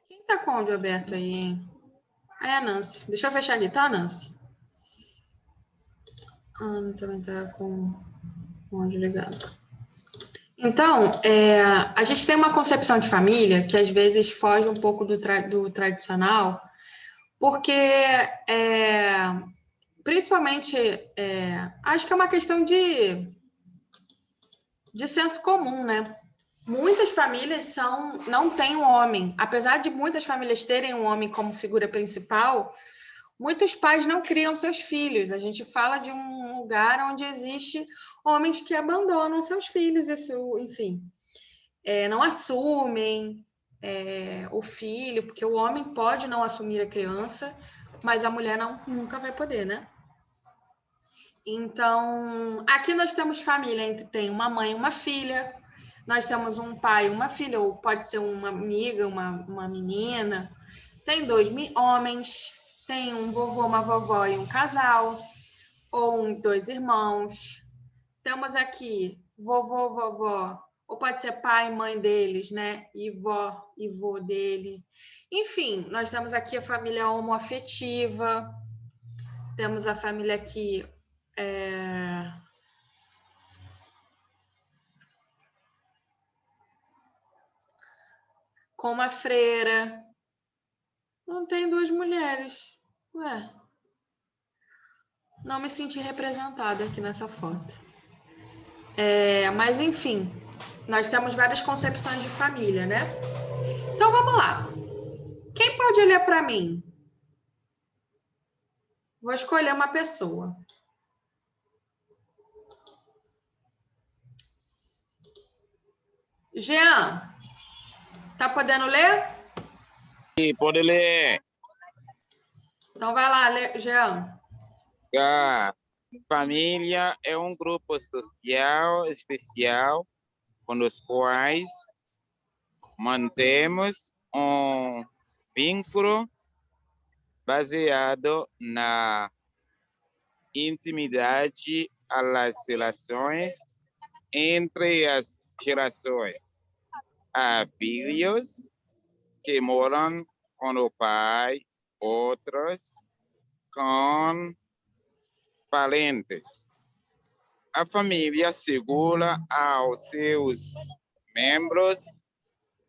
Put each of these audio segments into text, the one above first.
Quem tá com o áudio aberto aí, hein? Ah, é a Nancy. Deixa eu fechar aqui, tá, Nancy? A Ana também tá com o áudio ligado. Então, a gente tem uma concepção de família que às vezes foge um pouco do tradicional, porque principalmente acho que é uma questão de senso comum, né? Muitas famílias não têm um homem, apesar de muitas famílias terem um homem como figura principal, muitos pais não criam seus filhos. A gente fala de um lugar onde existe homens que abandonam seus filhos, isso, enfim, não assumem o filho, porque o homem pode não assumir a criança, mas a mulher nunca vai poder, né? Então, aqui nós temos família, tem uma mãe e uma filha, nós temos um pai e uma filha, ou pode ser uma amiga, uma menina, tem dois homens, tem um vovô, uma vovó e um casal, ou dois irmãos. Temos aqui vovô, vovó, ou pode ser pai e mãe deles, né? E vó e vô dele. Enfim, nós temos aqui a família homoafetiva, temos a família aqui com uma freira. Não tem duas mulheres. Ué, não me senti representada aqui nessa foto. Mas, enfim, nós temos várias concepções de família, né? Então, vamos lá. Quem pode olhar para mim? Vou escolher uma pessoa. Jean, tá podendo ler? Sim, pode ler. Então, vai lá, Jean. A família é um grupo social especial com os quais mantemos um vínculo baseado na intimidade às relações entre as gerações. Há filhos que moram com o pai, outros com parentes. A família segura aos seus membros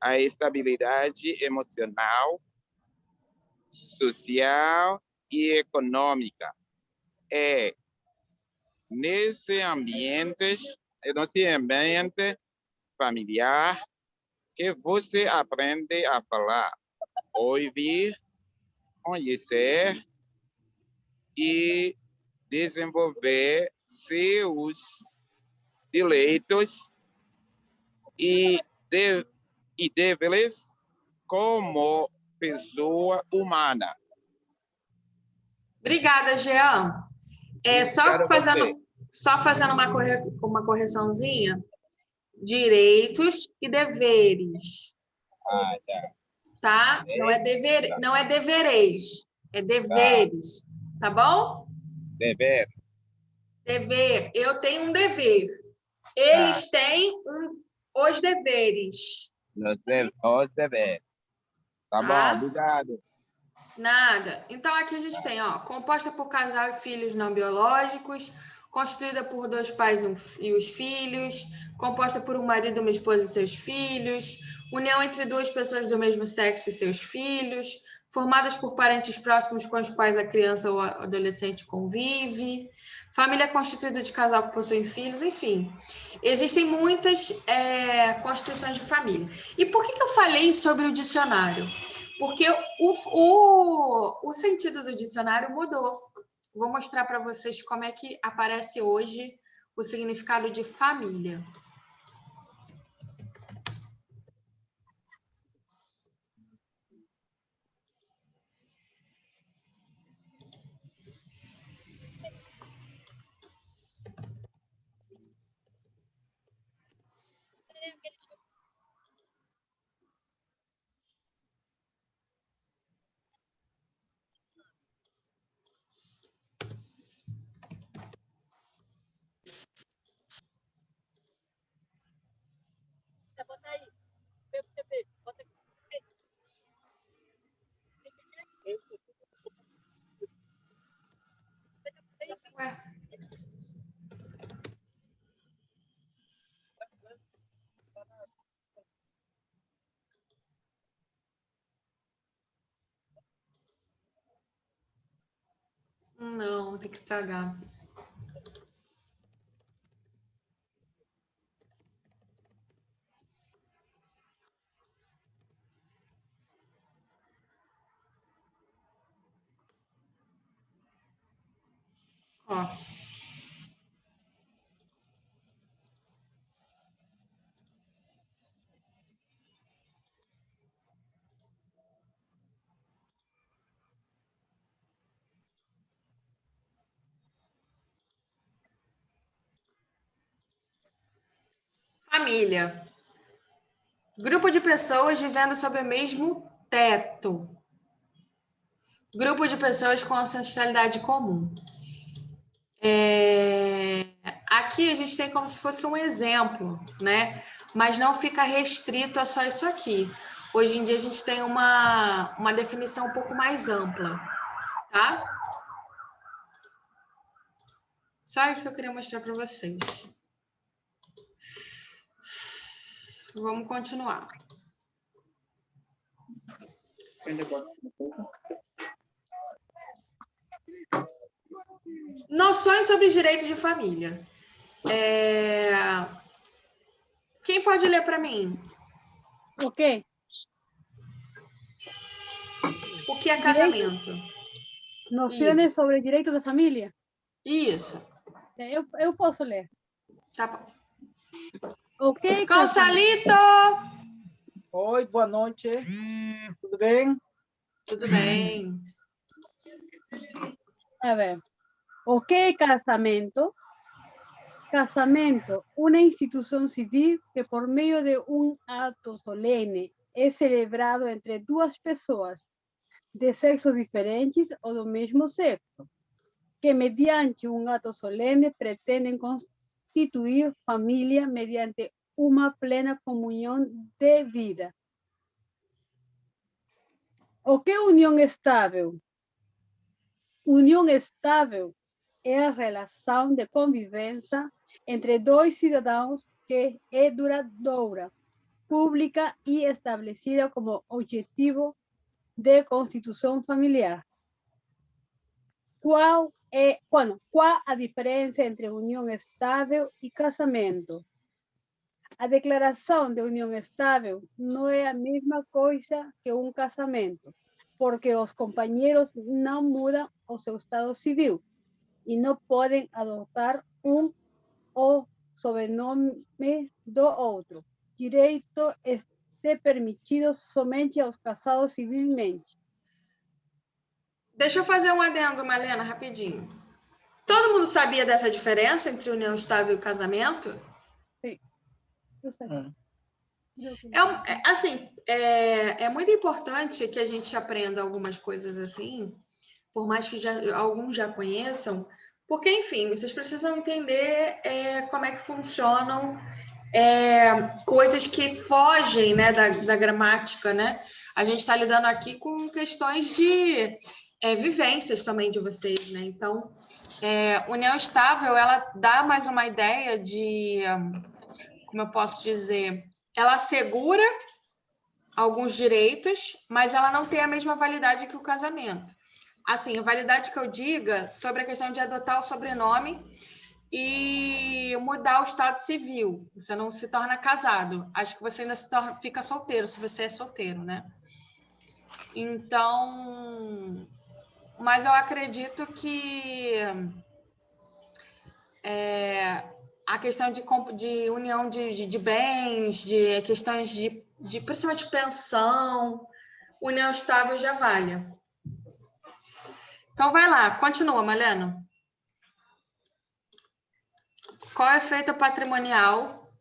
a estabilidade emocional, social e econômica. É nesse ambiente familiar que você aprende a falar, ouvir, conhecer e desenvolver seus direitos e deveres como pessoa humana. Obrigada, Jean. Só fazendo uma correçãozinha. Direitos e deveres. Tá? Não é deveres, é deveres. Tá bom? Dever. Dever. Eu tenho um dever. Eles têm os deveres. Os deveres. Tá bom, obrigado. Nada. Então, aqui a gente tem, composta por casal e filhos não biológicos, constituída por dois pais e os filhos, composta por um marido, uma esposa e seus filhos, união entre duas pessoas do mesmo sexo e seus filhos, formadas por parentes próximos com os quais a criança ou adolescente convive, família constituída de casal que possui filhos, enfim. Existem muitas constituições de família. E por que eu falei sobre o dicionário? Porque o sentido do dicionário mudou. Vou mostrar para vocês como é que aparece hoje o significado de família. Não, tem que estragar. Ó. Família. Grupo de pessoas vivendo sob o mesmo teto. Grupo de pessoas com ancestralidade comum. Aqui a gente tem como se fosse um exemplo, né? Mas não fica restrito a só isso aqui. Hoje em dia a gente tem uma definição um pouco mais ampla, tá? Só isso que eu queria mostrar para vocês. Vamos continuar. Noções sobre direitos de família. Quem pode ler para mim? O quê? O que é casamento? Noções sobre direito da família? Isso. Eu posso ler. Tá bom. Ok, Consalito! Oi, boa noite. Tudo bem? Tudo bem. A ver. O que é casamento? Casamento, una institución civil que por medio de un acto solene es celebrado entre duas pessoas de sexos diferentes ou do mesmo sexo, que mediante um ato solene pretendem constituir família mediante uma plena comunhão de vida. O que é união estável? União estável é a relação de convivência entre dois cidadãos que é duradoura, pública e estabelecida como objetivo de constituição familiar. Qual a diferença entre união estável e casamento? A declaração de união estável não é a mesma coisa que um casamento, porque os companheiros não mudam o seu estado civil e não podem adotar um ou sobrenome do outro. Direito é permitido somente aos casados civilmente. Deixa eu fazer um adendo, Malena, rapidinho. Todo mundo sabia dessa diferença entre união estável e casamento? Sim, eu sei. É muito importante que a gente aprenda algumas coisas assim, por mais que alguns já conheçam, porque, enfim, vocês precisam entender como é que funcionam coisas que fogem, né, da gramática, né? A gente está lidando aqui com questões de vivências também de vocês, né? Então, união estável, ela dá mais uma ideia de, como eu posso dizer, ela assegura alguns direitos, mas ela não tem a mesma validade que o casamento. Assim, a validade que eu diga sobre a questão de adotar o sobrenome e mudar o estado civil. Você não se torna casado. Acho que você ainda fica solteiro, se você é solteiro, né? Então, mas eu acredito que a questão de união de bens, de questões de principalmente pensão, união estável já vale. Então, vai lá, continua, Malena. Qual é o efeito patrimonial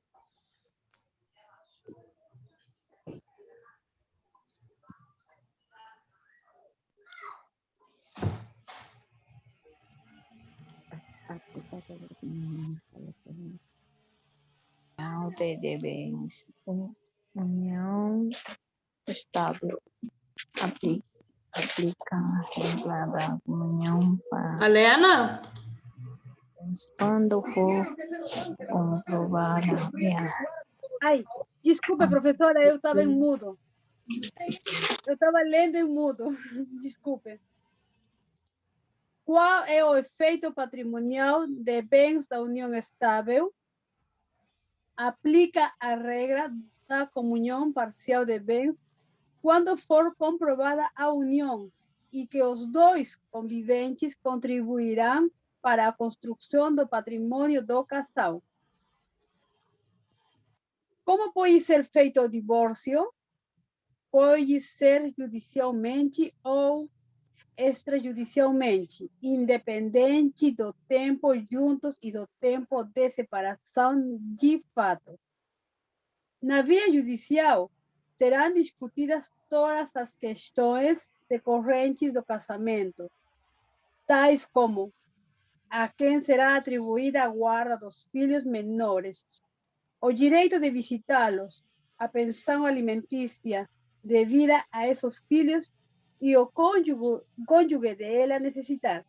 de bens, união estável, aplica a regra da comunhão para Malena? quando for comprovada. Ai, desculpa, professora, eu estava em mudo. Eu estava lendo em mudo. Desculpe. Qual é o efeito patrimonial de bens da união estável? Aplica a regra da comunhão parcial de bens quando for comprovada a união e que os dois conviventes contribuirão para a construção do patrimônio do casal. Como pode ser feito o divórcio? Pode ser judicialmente ou extrajudicialmente, independente do tempo juntos e do tempo de separação de fato. Na via judicial, serão discutidas todas as questões decorrentes do casamento, tais como a quem será atribuída a guarda dos filhos menores, o direito de visitá-los, a pensão alimentícia devida a esses filhos e o cônjuge dele a necessitar,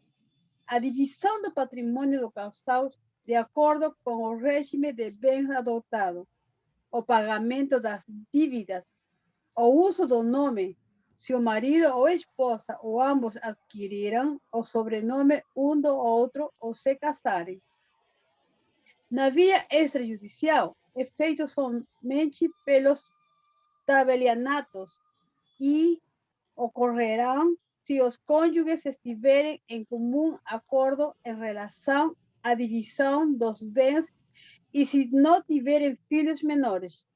a divisão do patrimônio do casal de acordo com o regime de bens adotado, o pagamento das dívidas, o uso do nome, se o marido ou esposa ou ambos adquiriram o sobrenome um do outro ou se casarem. Na via extrajudicial, é feito somente pelos tabelianatos e ocorrerão se os cônjuges estiverem em comum acordo em relação à divisão dos bens e se não tiverem filhos menores.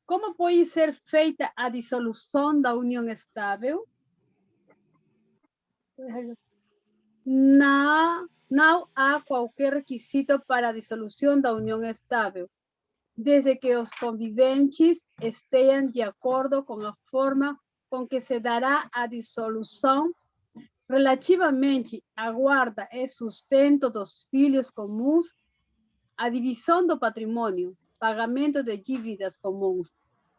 Como pode ser feita a dissolução da união estável? Não há qualquer requisito para a dissolução da união estável, desde que os conviventes estejam de acordo com a forma com que se dará a dissolução relativamente à guarda e sustento dos filhos comuns, a divisão do patrimônio, pagamento de dívidas comuns,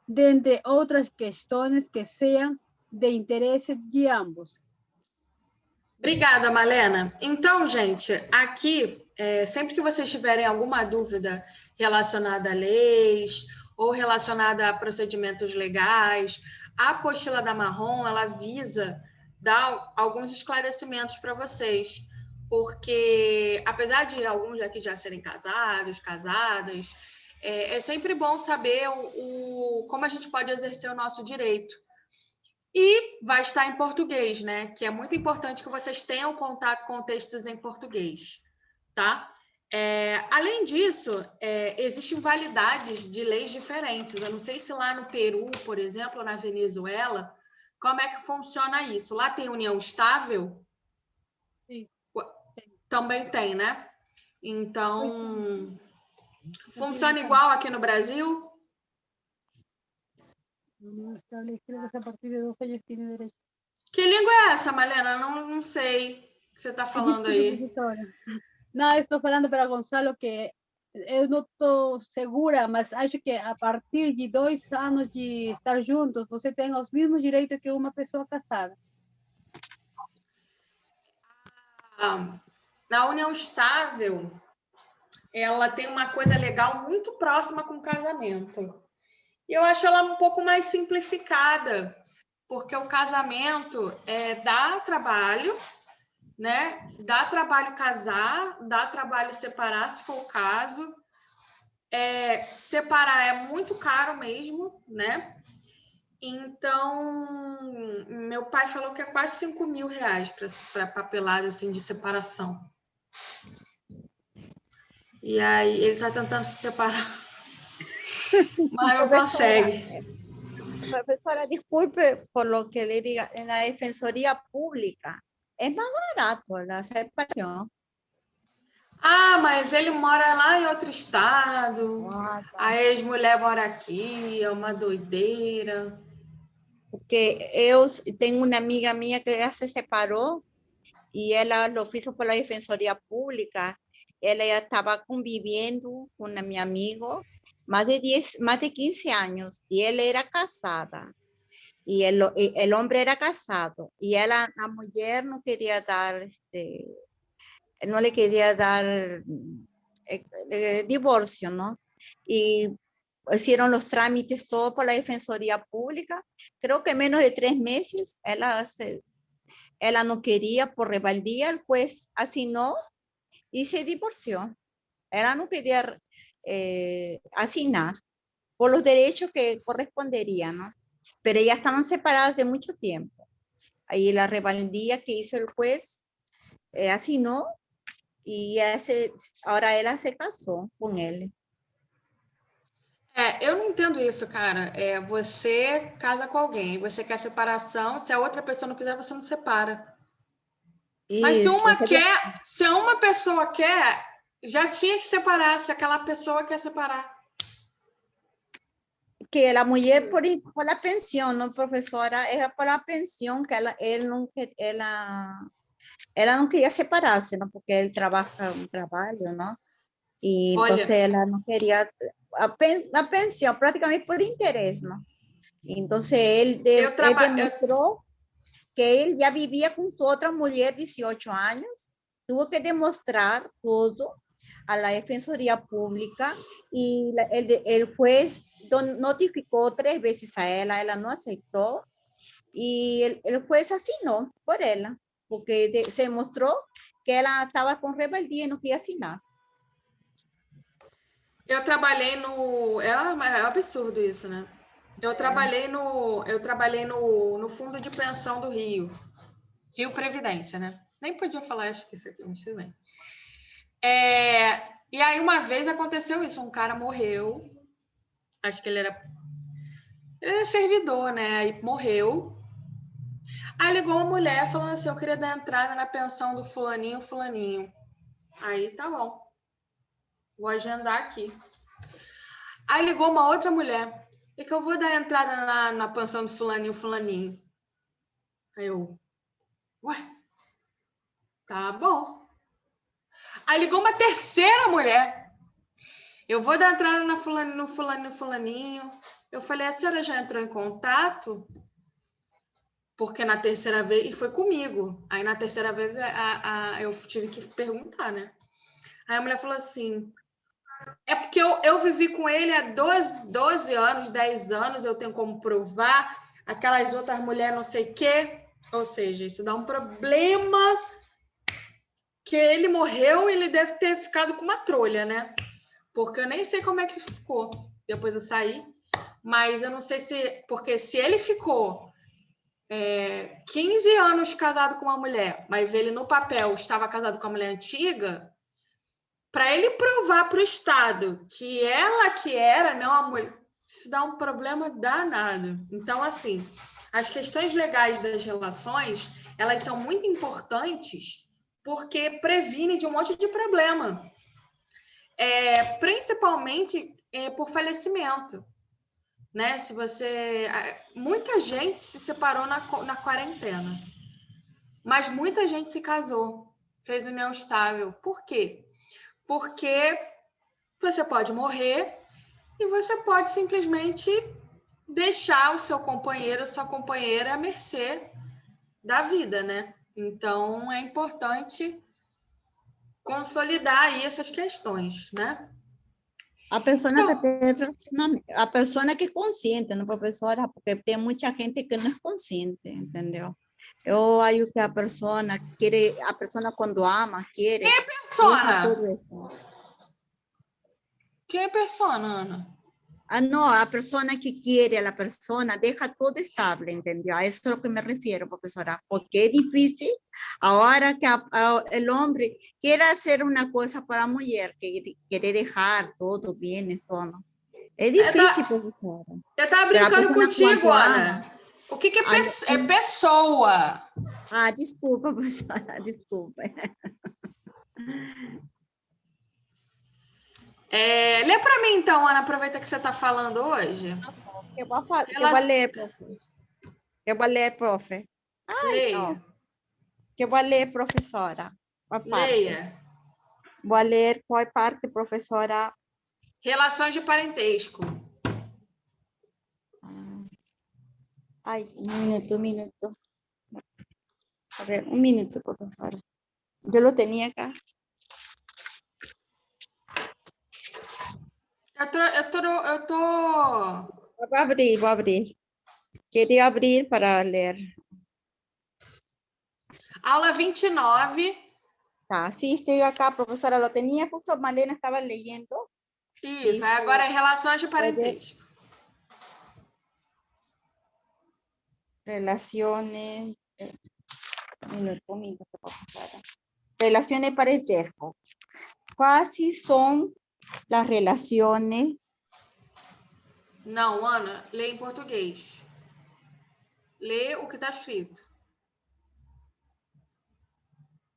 dentre outras questões que sejam de interesse de ambos. Obrigada, Malena. Então, gente, aqui, sempre que vocês tiverem alguma dúvida relacionada a leis ou relacionada a procedimentos legais, a apostila da Marrom, ela visa dar alguns esclarecimentos para vocês, porque apesar de alguns aqui já serem casados, casadas, é sempre bom saber como a gente pode exercer o nosso direito. E vai estar em português, né? Que é muito importante que vocês tenham contato com textos em português, tá? Além disso, existem validades de leis diferentes. Eu não sei se lá no Peru, por exemplo, ou na Venezuela, como é que funciona isso. Lá tem união estável? Sim. Também tem, né? Então, funciona igual aqui no Brasil? União estável, creo que a partir de 2 anos tem direito. Que língua é essa, Malena? Não sei o que você está falando aí. Não, estou falando para Gonçalo que eu não estou segura, mas acho que a partir de 2 anos de estar juntos, você tem os mesmos direitos que uma pessoa casada. Na união estável, ela tem uma coisa legal muito próxima com o casamento. E eu acho ela um pouco mais simplificada, porque o casamento dá trabalho, né? Dá trabalho casar, dá trabalho separar, se for o caso. Separar é muito caro mesmo, né? Então, meu pai falou que é quase R$5.000 para papelada assim, de separação. E aí ele está tentando se separar, mas não consegue. Profesora, disculpe por lo que le diga, en la Defensoría Pública es más barato la separación. Mas ele mora lá em outro estado, a ex-mulher mora aqui, é uma doideira. Porque eu tenho uma amiga minha que ela se separou e ela lo hizo por la Defensoría Pública. Ela ya estaba conviviendo con mi amigo más de 15 años y él era casada y el hombre era casado y la mujer no quería dar, no le quería dar divorcio, ¿no? Y hicieron los trámites todo por la Defensoría Pública. Creo que en menos de 3 meses, ella no quería por rebeldía, el juez asignó y se divorció. Ella no quería asignar por los derechos que corresponderían, ¿no? Pero ya estaban separadas hace mucho tiempo. Ahí la rebeldía que hizo el juez asignó y ahora ela se casou com ele. Eu não entendo isso, cara. Você casa com alguém, você quer separação, se a outra pessoa não quiser, você não separa. Mas se uma pessoa quer, já tinha que separar, se aquela pessoa quer separar. Que a mulher por a pensão, não, professora, é por a pensão que ela não queria separar-se, não, porque ele trabalha um trabalho, não? E então ela não queria a pensão, praticamente por interesse, não? Então ele demonstrou que ele já vivia com outra mulher de 18 anos, tuvo que demonstrar tudo a la Defensoría Pública y el juez notificó 3 veces a ella no aceptó y el juez asignó por ella, porque se demostró que ela estava com rebeldia e não queria assinar. Eu trabalhei no... É absurdo isso, né? Eu trabalhei no Fundo de Pensão do Rio. Rio Previdência, né? Nem podia falar, acho que isso aqui, mas tudo bem. E aí, uma vez aconteceu isso. Um cara morreu. Acho que ele era servidor, né? Aí morreu. Aí ligou uma mulher falando assim, eu queria dar entrada na pensão do fulaninho. Aí, tá bom. Vou agendar aqui. Aí ligou uma outra mulher. E que eu vou dar entrada na pensão do fulaninho. Aí eu... Ué? Tá bom. Aí ligou uma terceira mulher. Eu vou dar entrada no fulaninho. Eu falei, a senhora já entrou em contato? Porque na terceira vez... E foi comigo. Aí na terceira vez eu tive que perguntar, né? Aí a mulher falou assim... É porque eu vivi com ele há 12 anos, 10 anos, eu tenho como provar. Aquelas outras mulheres não sei o quê. Ou seja, isso dá um problema que ele morreu e ele deve ter ficado com uma trolha, né? Porque eu nem sei como é que ficou. Depois eu saí. Mas eu não sei se... Porque se ele ficou 15 anos casado com uma mulher, mas ele no papel estava casado com a mulher antiga... Para ele provar para o Estado que ela que era, não a mulher, isso dá um problema danado. Então, assim, as questões legais das relações, elas são muito importantes porque previne de um monte de problema. Principalmente por falecimento. Né? Se você... Muita gente se separou na quarentena. Mas muita gente se casou, fez união estável. Por quê? Porque você pode morrer e você pode simplesmente deixar o seu companheiro, a sua companheira à mercê da vida, né? Então, é importante consolidar aí essas questões, né? A pessoa que é consciente, não, professora? Porque tem muita gente que não é consciente, entendeu? Eu acho que a pessoa quando ama, quer... Quem é persona? Quem é persona, Ana? No, a persona que quiere a la persona deja todo estable, ¿entendió? A eso es lo que me refiero, profesora, porque es difícil ahora que el hombre quiere hacer una cosa para la mujer, que quiere dejar todo bien, esto, ¿no? Es difícil, profesora. Eu estava brincando contigo, Ana. O que é pessoa? Ah, desculpa, professora, desculpa. Lê para mim, então, Ana, aproveita que você está falando hoje. Eu vou ler, profe. Leia. Eu vou ler, professora. Leia. Vou ler qual parte, professora? Relações de parentesco. Ai, um minuto. A ver, un minuto, profesora. Yo lo tenía acá. Eu tô... Vou abrir. Queria abrir para ler. Aula 29. Tá, sí, estoy acá, profesora. Lo tenía justo, Malena estaba leyendo. Isso, aí agora é relações de parentesco. Relaciones. Relaciones de parentesco. ¿Cuáles son las relaciones? Não, Ana, lê em português. Lê o que está escrito.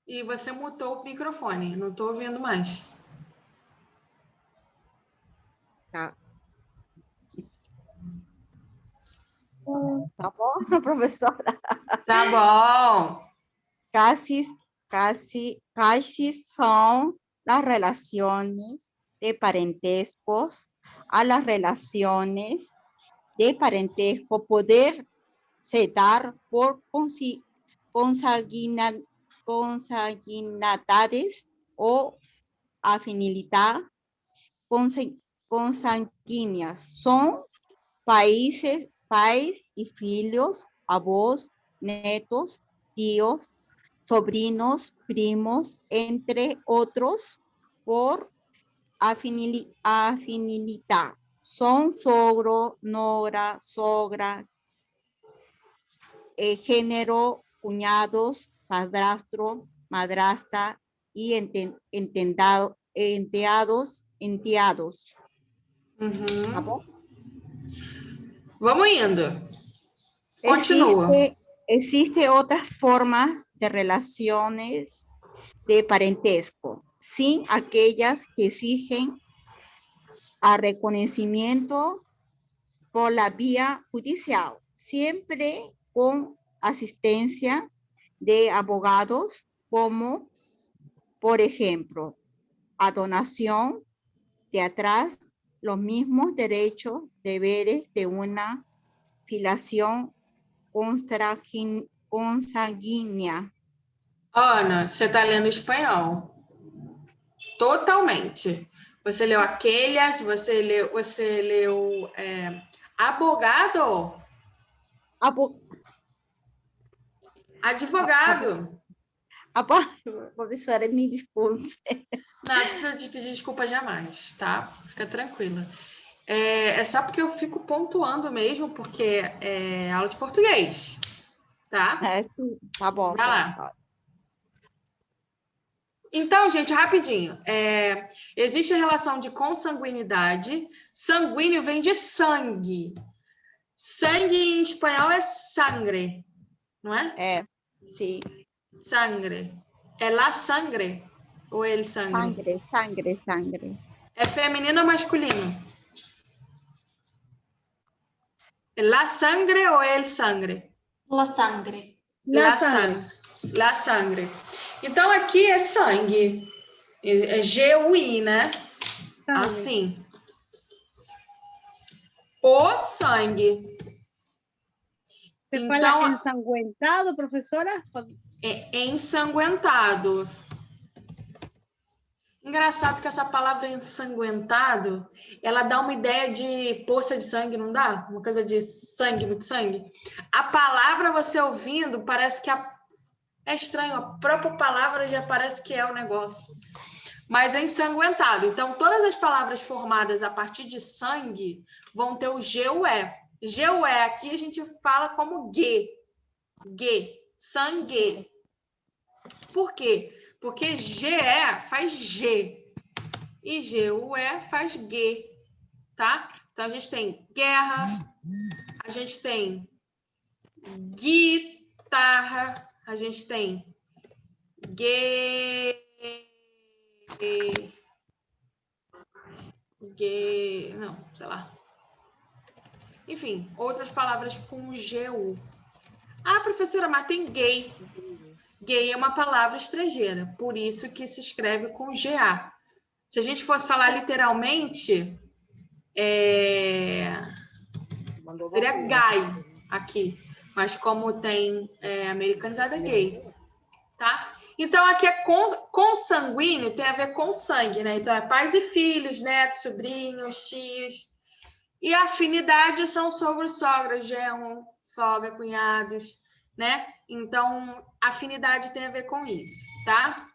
E você mutou o microfone, não estou ouvindo mais. Tá. Tá bom, professora? Tá bom. Casi son las relaciones de parentescos a las relaciones de parentesco poder se dar por consanguinidades o afinidad consanguíneas. Son pais y filhos, avós, netos, tíos, sobrinos, primos, entre otros, por afinidad. Son sogro, nora, sogra, género, cuñados, padrastro, madrastra y enteados. Uhum. Tá bom? Vamos indo. Continua. Existe otras formas de relaciones de parentesco, sin aquellas que exigen a reconocimiento por la vía judicial, siempre con asistencia de abogados, como, por ejemplo, a donación de atrás, los mismos derechos, deberes de una filiación consanguínea. Ana, você está lendo espanhol. Totalmente. Você leu aquelas, você leu abogado. Advogado. Professora, me desculpe. Não, você precisa de pedir desculpa jamais, tá? Fica tranquila. É só porque eu fico pontuando mesmo, porque é aula de português, tá? Sim, tá bom. Vai lá. Então, gente, rapidinho. Existe a relação de consanguinidade. Sanguíneo vem de sangue. Sangue em espanhol é sangre, não é? Sim. Sangre. É la sangre ou el sangre? Sangre. É feminino ou masculino? É la sangre ou el sangre? La sangre. La sangre. Então, aqui é sangue. É G-U-I, né? Sangue. Assim. O sangue. ¿Se Então, fala ensanguentado, professora? é ensanguentado. Engraçado que essa palavra ensanguentado, ela dá uma ideia de poça de sangue, não dá? Uma coisa de sangue, muito sangue. A palavra, você ouvindo, parece que é estranho. A própria palavra já parece que é o negócio. Mas é ensanguentado. Então, todas as palavras formadas a partir de sangue vão ter o G-U-E. G-U-E aqui a gente fala como G. G. Sangue. Por quê? Porque GE faz G e GUE faz G, tá? Então, a gente tem guerra, a gente tem guitarra, a gente tem não, sei lá. Enfim, outras palavras com GU. Ah, professora, mas tem gay. Gay é uma palavra estrangeira, por isso que se escreve com GA. Se a gente fosse falar literalmente, seria gay aqui. Mas como tem americanizado, é gay. Tá? Então, aqui é consanguíneo, tem a ver com sangue, né? Então, é pais e filhos, netos, sobrinhos, tios. E afinidade são sogros, sogras, genro, sogra, cunhados, né? Então, afinidade tem a ver com isso, tá?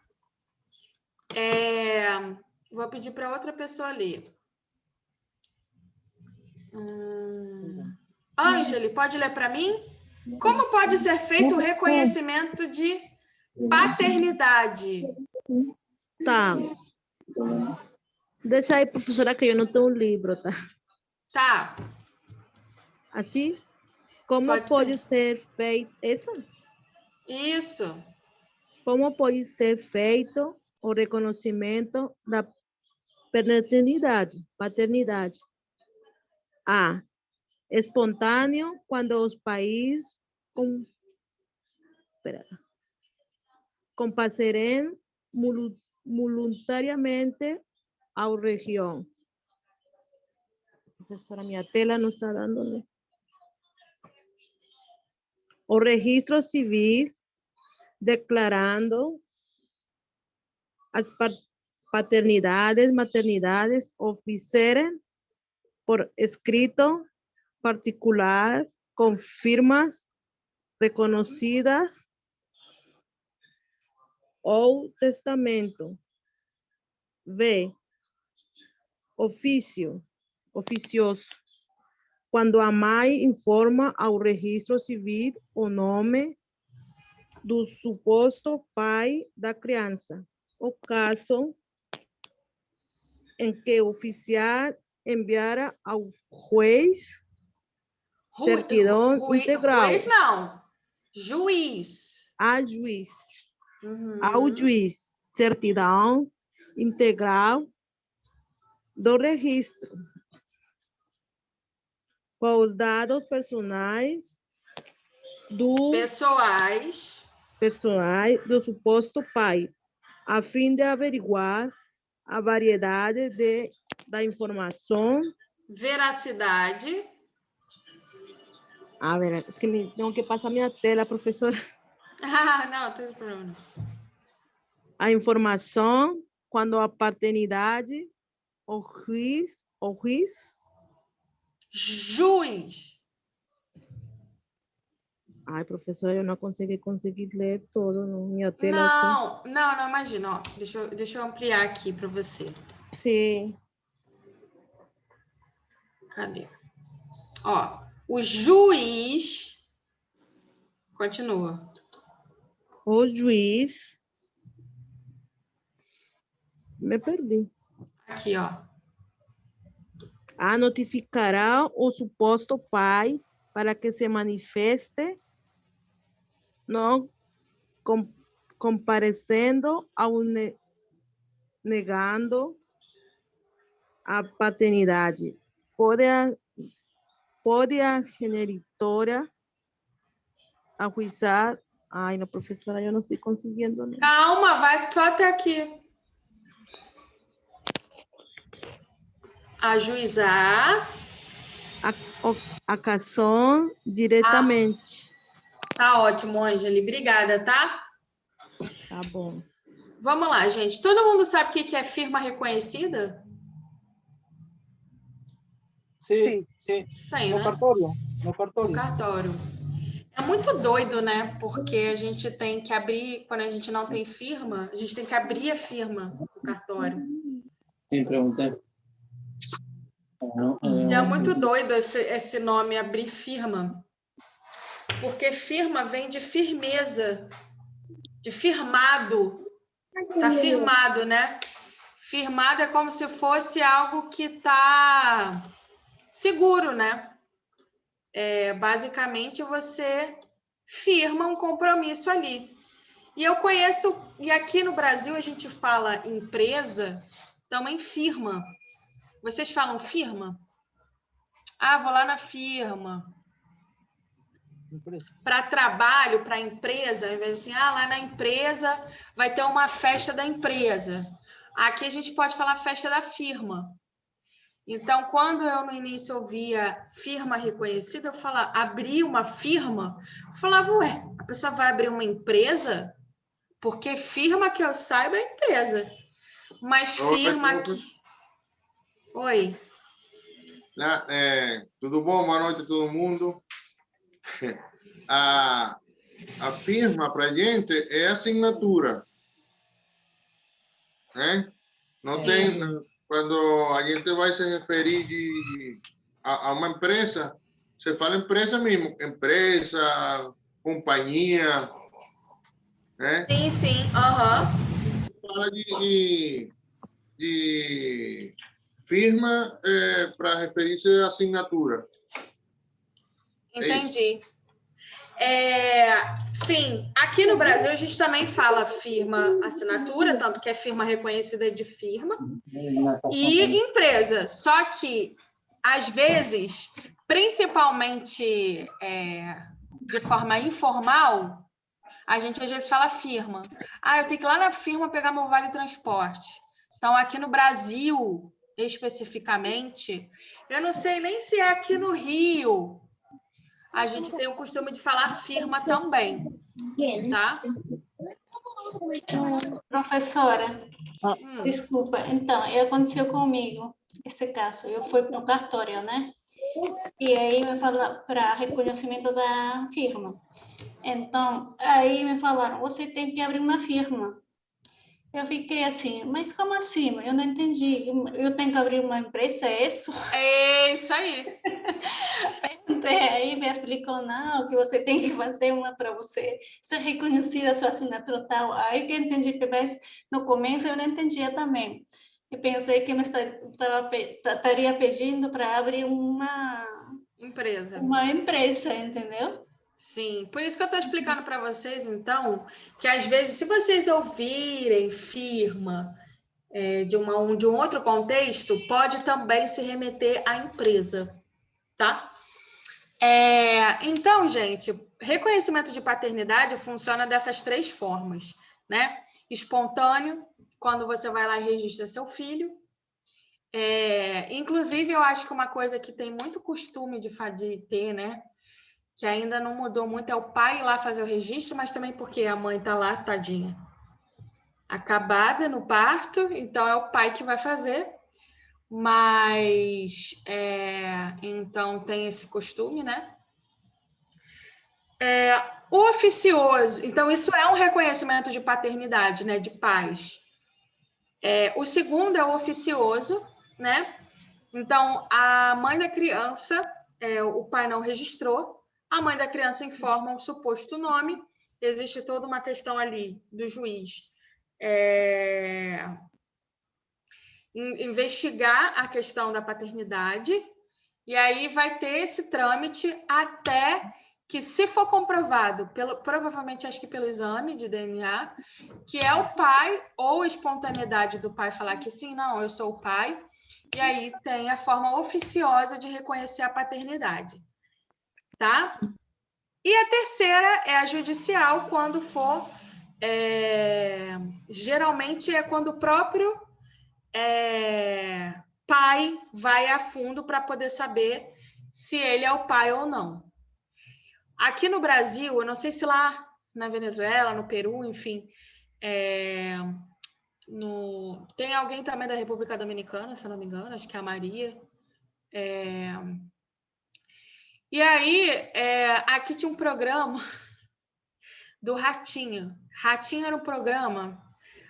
Vou pedir para outra pessoa ler. Ângele, pode ler para mim? Como pode ser feito o reconhecimento de paternidade? Tá. Deixa aí, professora, que eu não tenho um livro, tá? Tá. Assim? Como Pode pode ser feito... Essa? Isso. Como pode ser feito o reconhecimento da paternidade? A. Espontâneo, quando os pais comparecerem voluntariamente à região. Professora, minha tela não está dando. O registro civil declarando as paternidades, maternidades, o fizerem por escrito particular com firmas reconhecidas ou testamento. B. Oficioso. Quando a mãe informa ao registro civil o nome do suposto pai da criança. O caso em que o oficial enviara ao juiz certidão integral. Juiz não. Juiz. A juiz. Ao juiz certidão integral do registro com os dados pessoais do suposto pai, a fim de averiguar a variedade da informação. Veracidade. A ver, es que tengo que pasar minha tela, professora. Não, tem problema. A informação quando a paternidade, o juiz. Ai, professora, eu não consegui ler todo na minha tela. Não, imagina. Ó, deixa eu ampliar aqui para você. Sim. Cadê? Ó, o juiz... Continua. O juiz... Me perdi. Aqui, ó. Notificará o suposto pai para que se manifeste não comparecendo ou negando a paternidade. Pode a genitora ajuizar. Ai, não, professora, eu não estou conseguindo. Não. Calma, vai só até aqui. Ajuizar a cação diretamente. Tá ótimo, Ângeli. Obrigada, tá? Tá bom. Vamos lá, gente. Todo mundo sabe o que é firma reconhecida? Sim. Sim, No né? cartório. No cartório. É muito doido, né? Porque a gente tem que abrir, quando a gente não tem firma, a gente tem que abrir a firma no cartório. Tem pergunta? E é muito doido esse nome, abrir firma. Porque firma vem de firmeza, de firmado. Tá firmado, né? Firmado é como se fosse algo que tá seguro, né? Basicamente, você firma um compromisso ali. E eu conheço, e aqui no Brasil a gente fala empresa, também firma. Vocês falam firma? Vou lá na firma. Para trabalho, para empresa, ao invés de assim, lá na empresa vai ter uma festa da empresa. Aqui a gente pode falar festa da firma. Então, quando eu no início ouvia firma reconhecida, eu falava, abrir uma firma, eu falava, a pessoa vai abrir uma empresa? Porque firma que eu saiba é empresa. Mas Oi, firma profe. que... Oi. Tudo bom? Boa noite a todo mundo. A firma para a gente é assinatura, né? Não tem, quando a gente vai se referir a uma empresa, você fala empresa mesmo, empresa, companhia, né? Sim, sim, aham. Fala de firma para referir-se à assinatura. Entendi. Sim, aqui no Brasil a gente também fala firma assinatura, tanto que é firma reconhecida de firma, e empresa. Só que, às vezes, principalmente de forma informal, a gente às vezes fala firma. Eu tenho que ir lá na firma pegar meu vale transporte. Então, aqui no Brasil, especificamente, eu não sei nem se é aqui no Rio, a gente tem o costume de falar firma também, tá? Professora, desculpa. Então, aconteceu comigo esse caso. Eu fui para o cartório, né? E aí me falaram para reconhecimento da firma. Então, aí me falaram, você tem que abrir uma firma. Eu fiquei assim, mas como assim? Eu não entendi. Eu tenho que abrir uma empresa, é isso? É isso aí. Aí me explicou, não, que você tem que fazer uma para você ser reconhecida, sua assinatura tal. Aí que eu entendi, mas no começo eu não entendia também. Eu pensei que me estaria pedindo para abrir uma empresa, entendeu? Sim, por isso que eu estou explicando para vocês, então, que às vezes, se vocês ouvirem firma de um outro contexto, pode também se remeter à empresa, tá? Então, gente, reconhecimento de paternidade funciona dessas 3 formas, né? Espontâneo, quando você vai lá e registra seu filho. Inclusive, eu acho que uma coisa que tem muito costume de ter, né? Que ainda não mudou muito, é o pai ir lá fazer o registro, mas também porque a mãe tá lá, tadinha, acabada no parto, então é o pai que vai fazer. Mas, então, tem esse costume, né? O oficioso, então isso é um reconhecimento de paternidade, né, de pais. O segundo é o oficioso, né? Então, a mãe da criança, o pai não registrou, a mãe da criança informa um suposto nome, existe toda uma questão ali do juiz investigar a questão da paternidade, e aí vai ter esse trâmite até que, se for comprovado, provavelmente acho que pelo exame de DNA, que é o pai, ou a espontaneidade do pai falar que sim, não, eu sou o pai, e aí tem a forma oficiosa de reconhecer a paternidade, tá? E a terceira é a judicial, quando for... geralmente é quando o próprio pai vai a fundo para poder saber se ele é o pai ou não. Aqui no Brasil, eu não sei se lá na Venezuela, no Peru, enfim, tem alguém também da República Dominicana, se eu não me engano, acho que é a Maria. E aí, aqui tinha um programa do Ratinho. Ratinho era um programa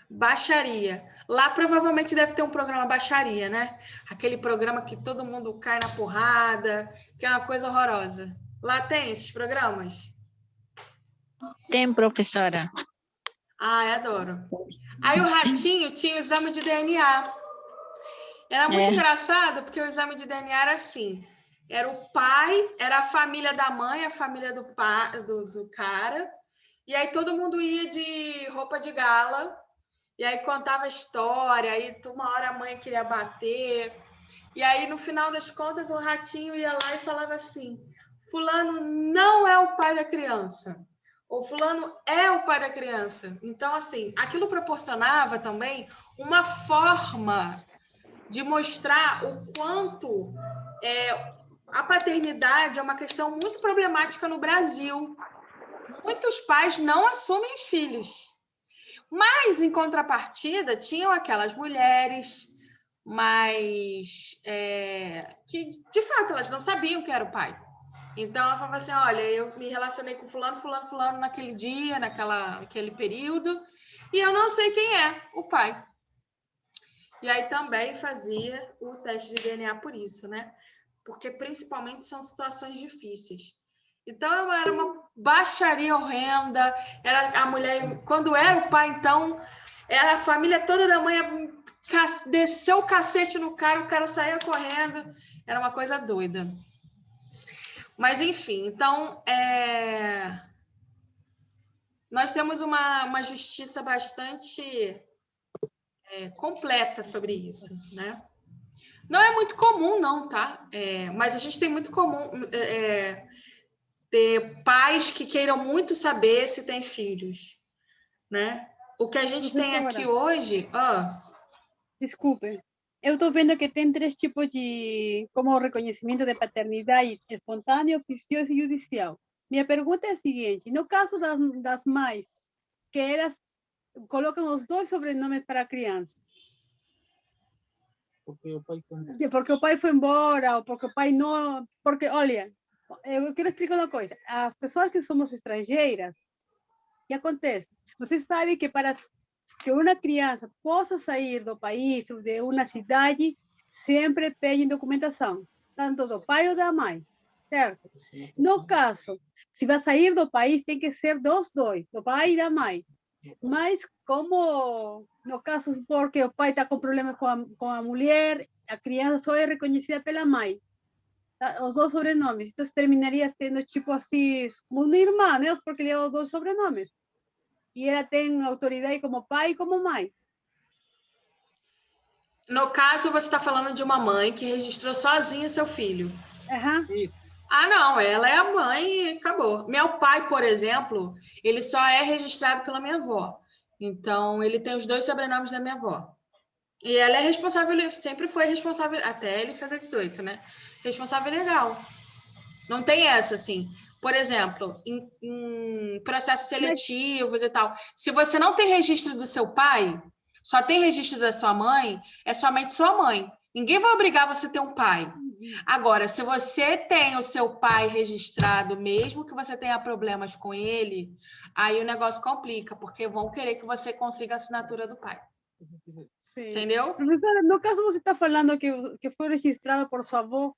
baixaria. Lá provavelmente deve ter um programa baixaria, né? Aquele programa que todo mundo cai na porrada, que é uma coisa horrorosa. Lá tem esses programas? Tem, professora. Adoro. Aí o Ratinho tinha o exame de DNA. Era muito engraçado, porque o exame de DNA era assim. Era o pai, era a família da mãe, a família do pai, do cara. E aí todo mundo ia de roupa de gala. E aí contava a história, aí uma hora a mãe queria bater. E aí, no final das contas, o Ratinho ia lá e falava assim: fulano não é o pai da criança. Ou fulano é o pai da criança. Então, assim, aquilo proporcionava também uma forma de mostrar o quanto a paternidade é uma questão muito problemática no Brasil. Muitos pais não assumem os filhos. Mas, em contrapartida, tinham aquelas mulheres mas que, de fato, elas não sabiam que era o pai. Então, ela falava assim, olha, eu me relacionei com fulano naquele dia, naquele período, e eu não sei quem é o pai. E aí também fazia o teste de DNA por isso, né? Porque, principalmente, são situações difíceis. Então, era uma baixaria horrenda, era a mulher, quando era o pai, então, era a família toda da mãe desceu o cacete no cara, o cara saía correndo, era uma coisa doida. Mas, enfim, então, nós temos uma justiça bastante completa sobre isso, né? Não é muito comum, não, tá? Mas a gente tem muito comum ter pais que queiram muito saber se tem filhos, né? O que a gente tem aqui hoje... Desculpe, eu estou vendo que tem 3 tipos de como reconhecimento de paternidade: espontâneo, oficioso e judicial. Minha pergunta é a seguinte: no caso das mães, que elas colocam os 2 sobrenomes para a criança, porque o pai foi embora, ou porque o pai não... Porque, olha, eu quero explicar uma coisa. As pessoas que somos estrangeiras, o que acontece? Você sabe que para que uma criança possa sair do país ou de uma cidade, sempre pedem documentação, tanto do pai ou da mãe, certo? No caso, se vai sair do país, tem que ser dos 2, do pai e da mãe. Mas como, no caso, porque o pai está com problemas com a mulher, a criança só é reconhecida pela mãe, tá? Os 2 sobrenomes, então terminaria sendo tipo assim, uma irmã, né? Porque ele é os 2 sobrenomes. E ela tem autoridade como pai e como mãe. No caso, você está falando de uma mãe que registrou sozinha seu filho. Uhum. Ah, não, ela é a mãe e acabou. Meu pai, por exemplo, ele só é registrado pela minha avó. Então, ele tem os 2 sobrenomes da minha avó. E ela é responsável, sempre foi responsável, até ele fazer 18, né? Responsável legal. Não tem essa, assim. Por exemplo, em processos seletivos e tal, se você não tem registro do seu pai, só tem registro da sua mãe, é somente sua mãe. Ninguém vai obrigar você a ter um pai. Agora, se você tem o seu pai registrado, mesmo que você tenha problemas com ele, aí o negócio complica, porque vão querer que você consiga a assinatura do pai. Sim. Entendeu? Professora, no caso você está falando que foi registrado por sua avó,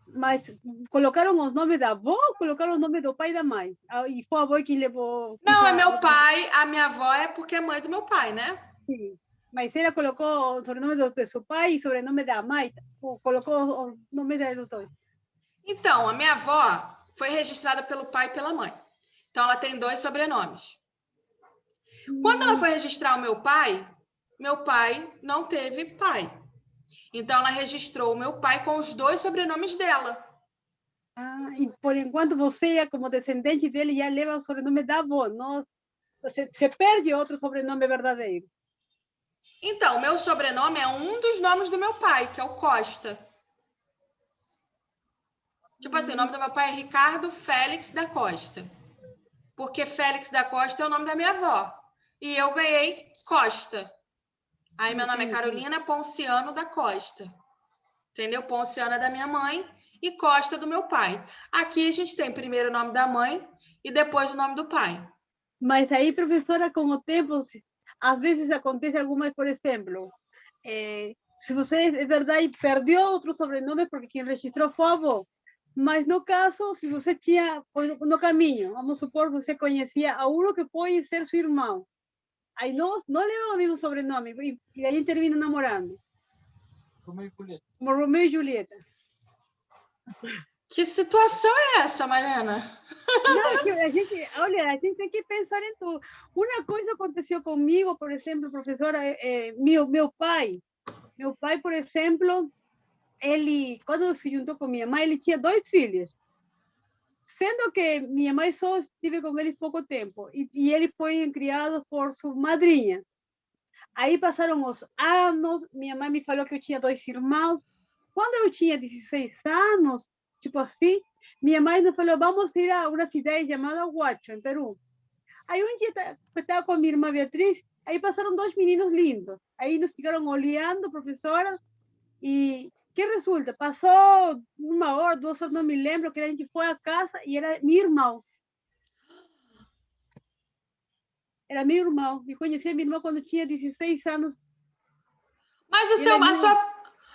mas colocaram os nomes da avó ou colocaram o nome do pai e da mãe? E foi a avó que levou... Não, é meu pai, a minha avó é porque é mãe do meu pai, né? Sim. Mas ela colocou o sobrenome do seu pai e o sobrenome da mãe? Ou colocou o nome dos 2? Então, a minha avó foi registrada pelo pai e pela mãe. Então, ela tem 2 sobrenomes. Quando ela foi registrar o meu pai não teve pai. Então, ela registrou o meu pai com os 2 sobrenomes dela. Ah, e por enquanto você, como descendente dele, já leva o sobrenome da avó. Não, você perde outro sobrenome verdadeiro. Então, meu sobrenome é um dos nomes do meu pai, que é o Costa. Tipo assim, o nome do meu pai é Ricardo Félix da Costa. Porque Félix da Costa é o nome da minha avó. E eu ganhei Costa. Aí meu nome é Carolina Ponciano da Costa. Entendeu? Ponciano é da minha mãe e Costa do meu pai. Aqui a gente tem primeiro o nome da mãe e depois o nome do pai. Mas aí, professora, com o tempo, às vezes acontece alguma, por exemplo, se você, é verdade, perdeu outro sobrenome porque quem registrou foi a avó. Mas no caso, se você tinha, no caminho, vamos supor, você conhecia a um que pode ser seu irmão. Aí não levam o mesmo sobrenome e aí termina namorando. Romeu e Julieta. Como Romeu e Julieta. Que situação é essa, Mariana? Não, que a gente tem que pensar em tudo. Uma coisa aconteceu comigo, por exemplo, professora, meu pai, por exemplo, ele, quando se juntou com minha mãe, ele tinha 2 filhos. Sendo que minha mãe só estive com ele pouco tempo. E ele foi criado por sua madrinha. Aí passaram os anos, minha mãe me falou que eu tinha 2 irmãos. Quando eu tinha 16 anos, tipo assim, minha mãe me falou, vamos ir a uma cidade chamada Huacho, em Peru. Aí um dia eu estava com minha irmã Beatriz, Aí passaram 2 meninos lindos. Aí nos ficaram olhando, professora, e que resulta? Passou 1 hora, 2 horas, não me lembro, que a gente foi à casa e era meu irmão. Era meu irmão. Eu conheci meu irmão quando tinha 16 anos. Mas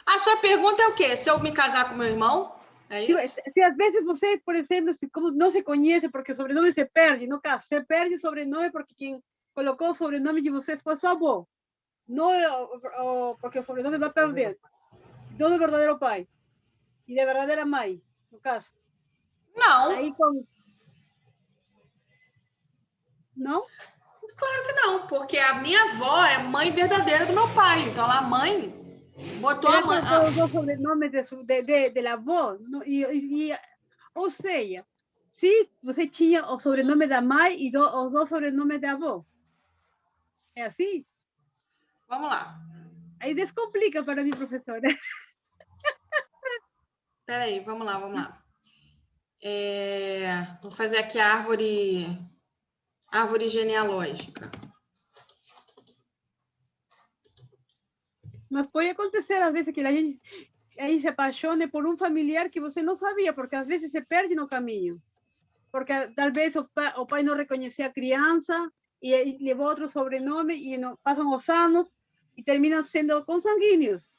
a sua pergunta é o quê? Se eu me casar com meu irmão? É isso? Se às vezes você, por exemplo, como não se conhece, porque o sobrenome se perde, no caso, se perde o sobrenome porque quem colocou o sobrenome de você foi seu avô. Não porque o sobrenome vai perder. Não do verdadeiro pai. E da verdadeira mãe, no caso. Não. Aí, não? Claro que não, porque a minha avó é mãe verdadeira do meu pai. Então, a mãe botou a mãe... Os sobrenomes de avó. Ou seja, se você tinha o sobrenome da mãe e os 2 sobrenomes da avó. É assim? Vamos lá. Aí descomplica para mim, professora. Espera aí, vamos lá. Vou fazer aqui a árvore genealógica. Mas pode acontecer, às vezes, que a gente se apaixone por um familiar que você não sabia, porque às vezes se perde no caminho. Porque talvez o pai não reconhecia a criança e levou outro sobrenome e passam os anos e terminam sendo consanguíneos.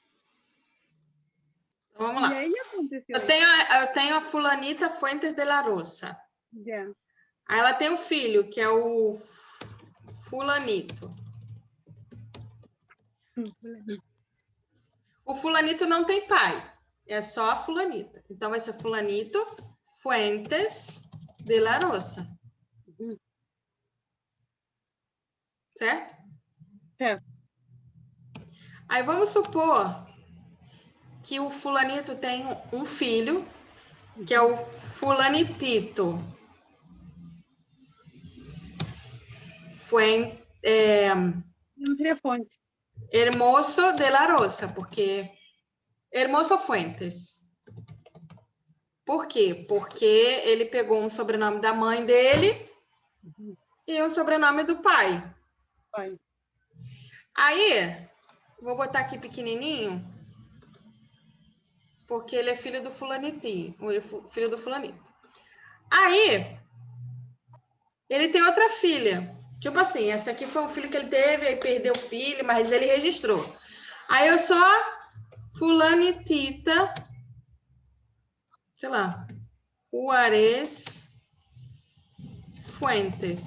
Então, vamos lá. E aí aconteceu. Eu tenho a fulanita Fuentes de la Rosa. Yeah. Aí ela tem um filho, que é o fulanito. O fulanito não tem pai, é só a fulanita. Então, vai ser fulanito Fuentes de la Rosa. Certo? Certo. Aí, vamos supor que o fulanito tem um filho, que é o fulanitito. Não seria Fonte. Hermoso de la Rosa, porque... Hermoso Fuentes. Por quê? Porque ele pegou um sobrenome da mãe dele e um sobrenome do pai. Aí, vou botar aqui pequenininho, porque ele é filho do fulanitinho, filho do fulanito. Aí, ele tem outra filha. Tipo assim, esse aqui foi um filho que ele teve, aí perdeu o filho, mas ele registrou. Aí eu só fulanitita, sei lá, Juarez Fuentes.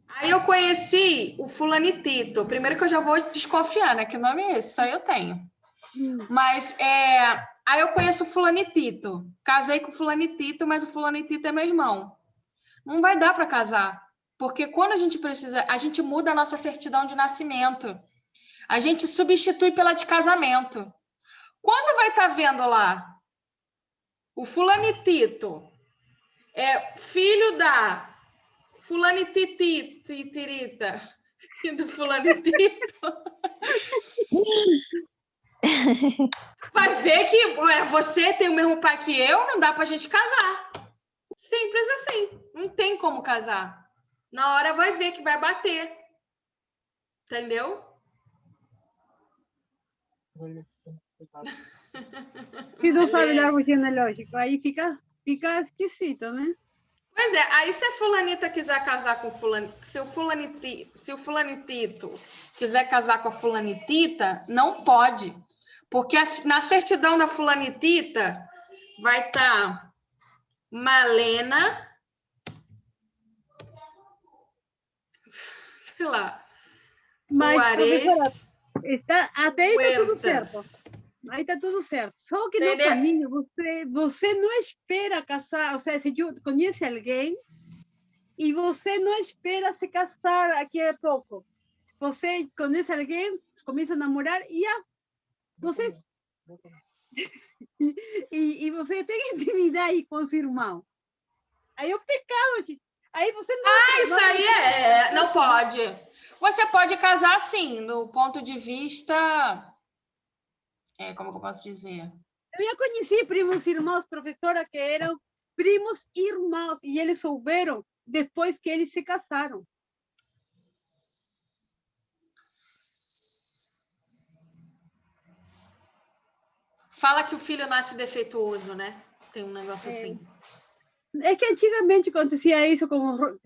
Aí eu conheci o fulanitito. Primeiro que eu já vou desconfiar, né? Que nome é esse? Só eu tenho. Mas aí eu conheço o fulanitito. Casei com o fulanitito, mas o fulanitito é meu irmão. Não vai dar para casar. Porque quando a gente precisa, a gente muda a nossa certidão de nascimento. A gente substitui pela de casamento. Quando vai estar vendo lá o fulanitito é filho da fulanititirita e do fulanitito, vai ver que você tem o mesmo pai que eu, não dá pra gente casar. Simples assim. Não tem como casar. Na hora vai ver que vai bater. Entendeu? Se não sabe o árbol genealógico, aí fica esquisito, né? Pois é, aí se a fulanita quiser casar com fulanito, se o fulanitito quiser casar com a fulanitita, não pode. Porque na certidão da fulanitita vai estar Malena, sei lá, mas, Juarez, até aí está tudo certo. Aí está tudo certo. Só que no caminho, você não espera casar. Ou seja, se conhece alguém e você não espera se casar daqui a pouco. Você conhece alguém, começa a namorar e você... e você tem intimidade com seu irmão. Aí é um pecado. Aí você não... isso aí não pode. Você pode casar, sim, no ponto de vista... como que eu posso dizer? Eu já conheci primos irmãos, professora, que eram primos irmãos, e eles souberam depois que eles se casaram. Fala que o filho nasce defeituoso, né? Tem um negócio assim. É que antigamente acontecia isso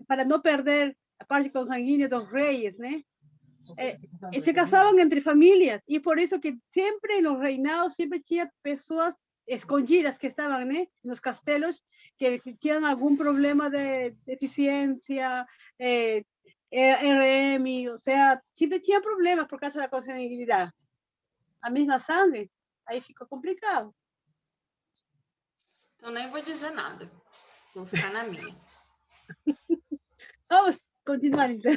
para não perder a parte consanguínea dos reis, né? Se casavam entre famílias e por isso que sempre nos reinados sempre tinha pessoas escondidas que estavam, né, nos castelos que tinham algum problema de deficiência, RM, ou seja, sempre tinha problemas por causa da consanguinidade. A mesma sangue, aí fica complicado. Então nem vou dizer nada. Vou ficar na minha. Vamos continuar, então.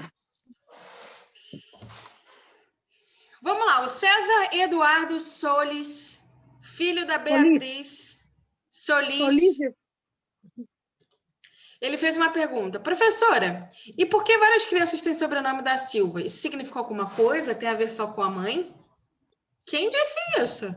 Vamos lá, o César Eduardo Solis, filho da Beatriz Solis. Ele fez uma pergunta. Professora, e por que várias crianças têm sobrenome da Silva? Isso significa alguma coisa? Tem a ver só com a mãe? Quem disse isso?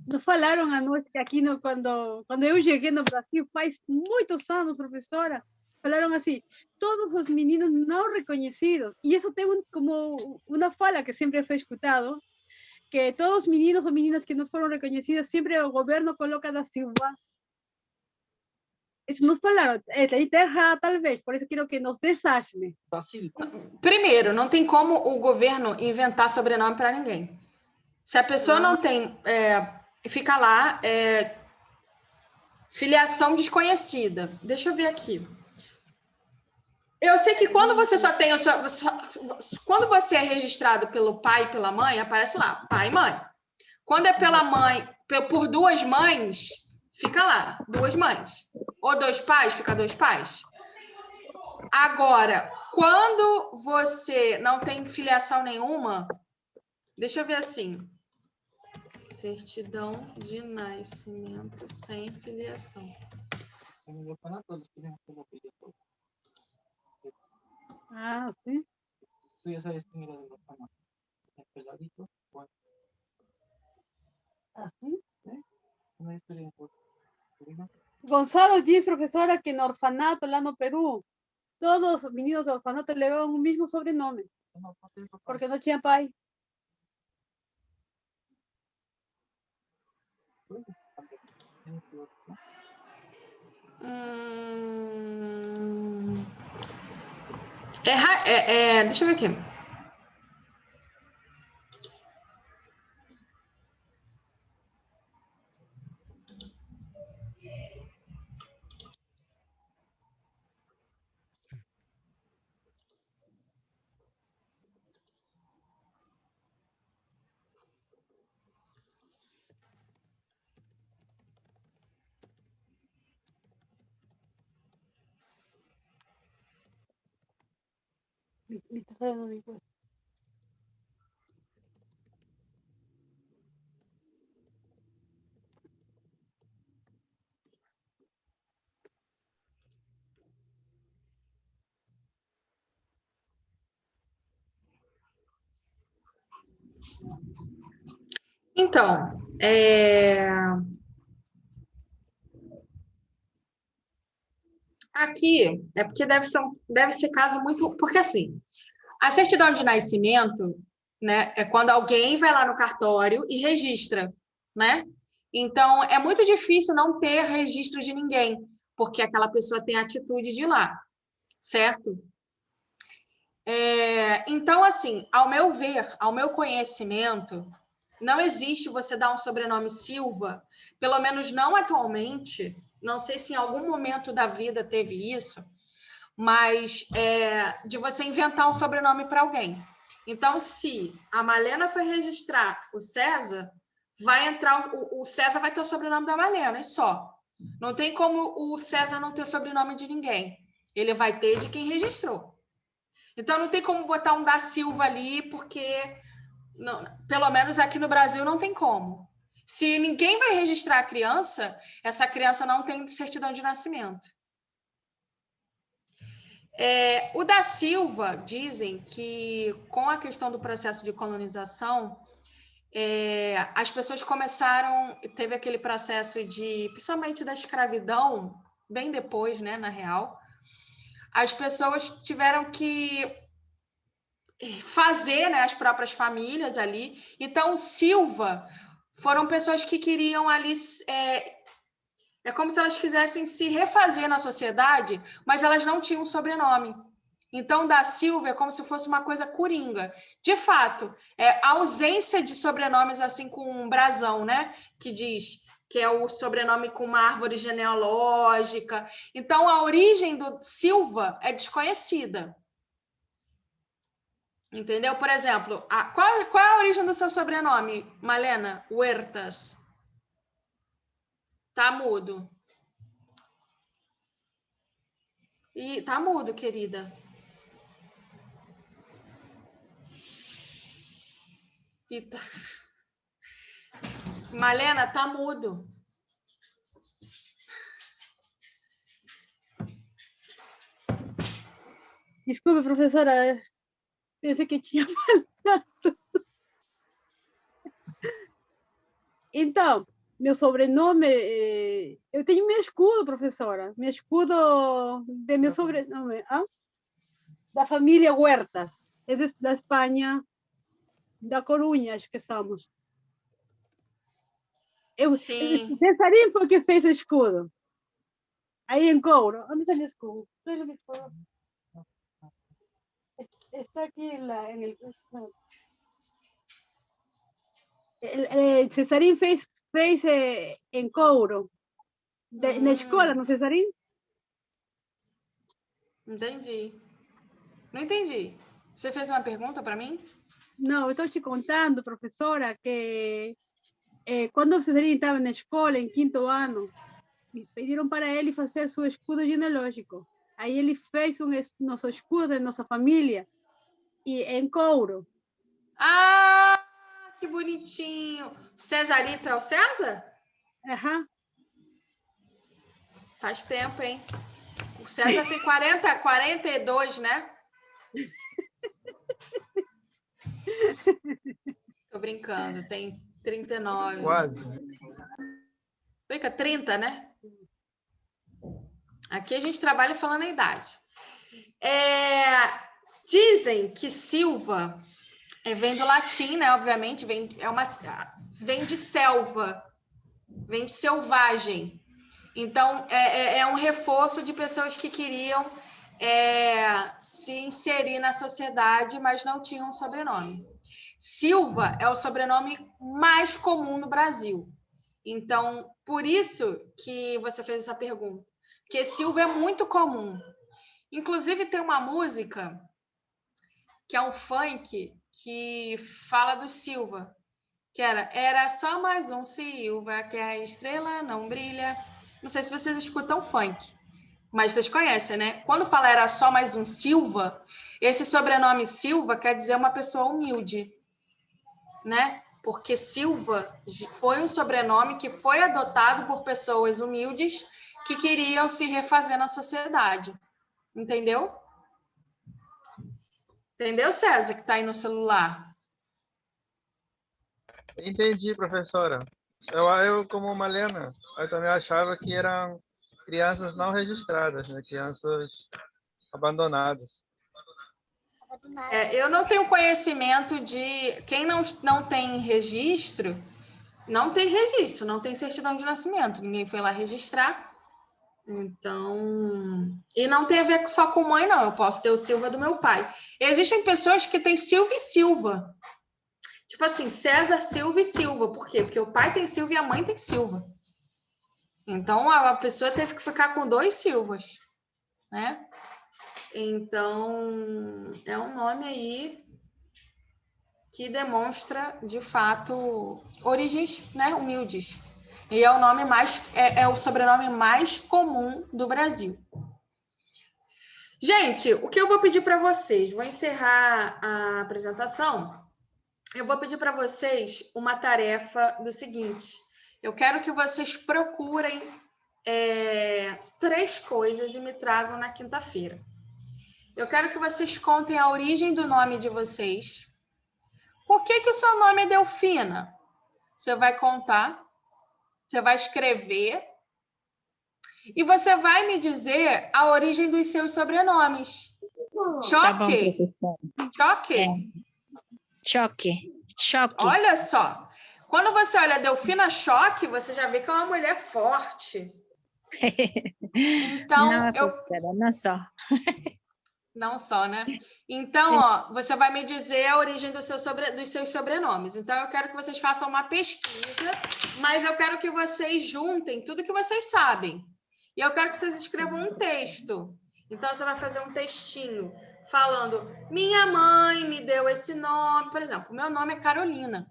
Nos falaram a nós que aqui, quando eu cheguei no Brasil, faz muitos anos, professora, falaram assim, todos os meninos não reconhecidos, e isso tem como uma fala que sempre foi escutado, que todos os meninos ou meninas que não foram reconhecidos, sempre o governo coloca da Silva. Isso nos falaram, está errado talvez, por isso quero que nos desasne. Primeiro, não tem como o governo inventar sobrenome para ninguém. Se a pessoa não tem, fica lá, filiação desconhecida. Deixa eu ver aqui. Eu sei que quando você só tem quando você é registrado pelo pai e pela mãe, aparece lá, pai e mãe. Quando é pela mãe, por duas mães, fica lá, duas mães. Ou dois pais, fica dois pais. Agora, quando você não tem filiação nenhuma, deixa eu ver assim. Certidão de nascimento sem filiação. Ah, sim. Assim? Gonzalo diz, professora, que no orfanato lá no Peru, todos os meninos do orfanato levavam o mesmo sobrenome, porque não tinha pai. Deixa eu ver aqui. Me está saliendo mi cuenta. Então, aqui é porque deve ser caso muito... Porque, assim, a certidão de nascimento, né, é quando alguém vai lá no cartório e registra, né? Então, é muito difícil não ter registro de ninguém, porque aquela pessoa tem a atitude de ir lá, certo? Então, assim, ao meu ver, ao meu conhecimento, não existe você dar um sobrenome Silva, pelo menos não atualmente, não sei se em algum momento da vida teve isso, mas de você inventar um sobrenome para alguém. Então, se a Malena foi registrar o César, vai entrar o César vai ter o sobrenome da Malena, e só. Não tem como o César não ter sobrenome de ninguém. Ele vai ter de quem registrou. Então, não tem como botar um da Silva ali, porque, não, pelo menos aqui no Brasil, não tem como. Se ninguém vai registrar a criança, essa criança não tem certidão de nascimento. O da Silva, dizem que, com a questão do processo de colonização, as pessoas começaram... Teve aquele processo principalmente da escravidão, bem depois, né, na real. As pessoas tiveram que fazer, né, as próprias famílias ali. Então, Silva foram pessoas que queriam ali... É como se elas quisessem se refazer na sociedade, mas elas não tinham sobrenome. Então, da Silva é como se fosse uma coisa coringa. De fato, a ausência de sobrenomes assim com um brasão, né? Que diz que é o sobrenome com uma árvore genealógica. Então, a origem do Silva é desconhecida. Entendeu? Por exemplo, qual é a origem do seu sobrenome, Malena? Huertas. Tá mudo. E tá mudo, querida. E tá... Malena, tá mudo. Desculpe, professora. Pensei que tinha falado. Então, meu sobrenome... eu tenho meu escudo, professora. Meu escudo de meu sobrenome. Da família Huertas. É da Espanha, da Corunha, acho que somos. Sim. Cesarín foi que fez o escudo. Aí em Couro. Onde está o escudo? Está aquí en el... Cesarín fez em Couro. Na escola, no Cesarín? Entendi. Não entendi. Você fez uma pergunta para mim? Não, eu estou te contando, professora, que quando o Cesarín estava na escola, em 5º ano, pediram para ele fazer seu escudo genealógico. Aí ele fez nosso escudo de nossa família e em Couro. Ah, que bonitinho. Cesarito é o César? Aham. Faz tempo, hein? O César tem 42, né? Tô brincando, tem 39. Quase. Fica 30, né? Aqui a gente trabalha falando a idade. Dizem que Silva vem do latim, né? Obviamente, vem de selva, vem de selvagem. Então, é um reforço de pessoas que queriam se inserir na sociedade, mas não tinham um sobrenome. Silva é o sobrenome mais comum no Brasil. Então, por isso que você fez essa pergunta. Porque Silva é muito comum. Inclusive, tem uma música que é um funk que fala do Silva, que era só mais um Silva, que a estrela não brilha. Não sei se vocês escutam funk, mas vocês conhecem, né? Quando fala era só mais um Silva, esse sobrenome Silva quer dizer uma pessoa humilde, né? Porque Silva foi um sobrenome que foi adotado por pessoas humildes que queriam se refazer na sociedade. Entendeu? Entendeu, César, que está aí no celular? Entendi, professora. Eu como Malena, eu também achava que eram crianças não registradas, né? Crianças abandonadas. Eu não tenho conhecimento de... Quem não tem registro, não tem certidão de nascimento. Ninguém foi lá registrar. Então... E não tem a ver só com mãe, não. Eu posso ter o Silva do meu pai. Existem pessoas que têm Silva e Silva. Tipo assim, César, Silva e Silva. Por quê? Porque o pai tem Silva e a mãe tem Silva. Então, a pessoa teve que ficar com 2 Silvas, né? Então, é um nome aí que demonstra, de fato, origens, né, humildes. E é o nome o sobrenome mais comum do Brasil. Gente, o que eu vou pedir para vocês? Vou encerrar a apresentação. Eu vou pedir para vocês uma tarefa do seguinte. Eu quero que vocês procurem 3 coisas e me tragam na quinta-feira. Eu quero que vocês contem a origem do nome de vocês. Por que o seu nome é Delfina? Você vai contar, você vai escrever e você vai me dizer a origem dos seus sobrenomes. Choque. Tá bom, Choque. Choque. Olha só. Quando você olha Delfina Choque, você já vê que é uma mulher forte. Então, não, professora, não só. Não só, né? Então, ó, você vai me dizer a origem dos seus sobrenomes. Então, eu quero que vocês façam uma pesquisa, mas eu quero que vocês juntem tudo que vocês sabem. E eu quero que vocês escrevam um texto. Então, você vai fazer um textinho falando: minha mãe me deu esse nome. Por exemplo, meu nome é Carolina.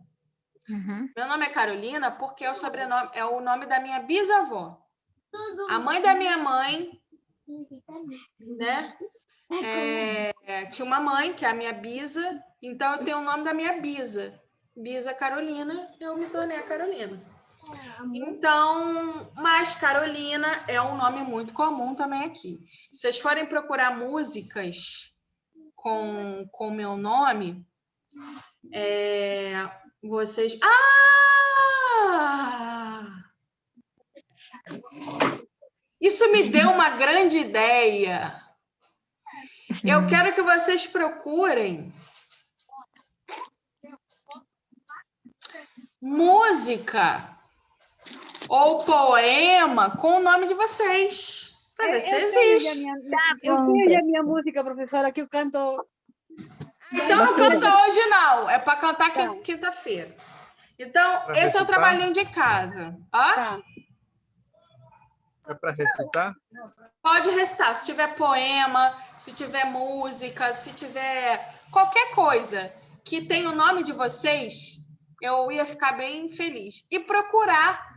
Meu nome é Carolina porque é o nome da minha bisavó. A mãe da minha mãe, né? Tinha uma mãe, que é a minha bisa, então eu tenho o nome da minha bisa. Bisa Carolina, eu me tornei a Carolina. Então, mas Carolina é um nome muito comum também aqui. Se vocês forem procurar músicas com meu nome, vocês... Isso me deu uma grande ideia. Eu quero que vocês procurem música ou poema com o nome de vocês, para ver se existe. Eu tenho a minha música, professora, que eu canto. Então não canta hoje, não. É para cantar quinta-feira. Então, esse é o trabalhinho de casa. Ó. É para recitar? Pode recitar. Se tiver poema, se tiver música, se tiver qualquer coisa que tenha o nome de vocês, eu ia ficar bem feliz. E procurar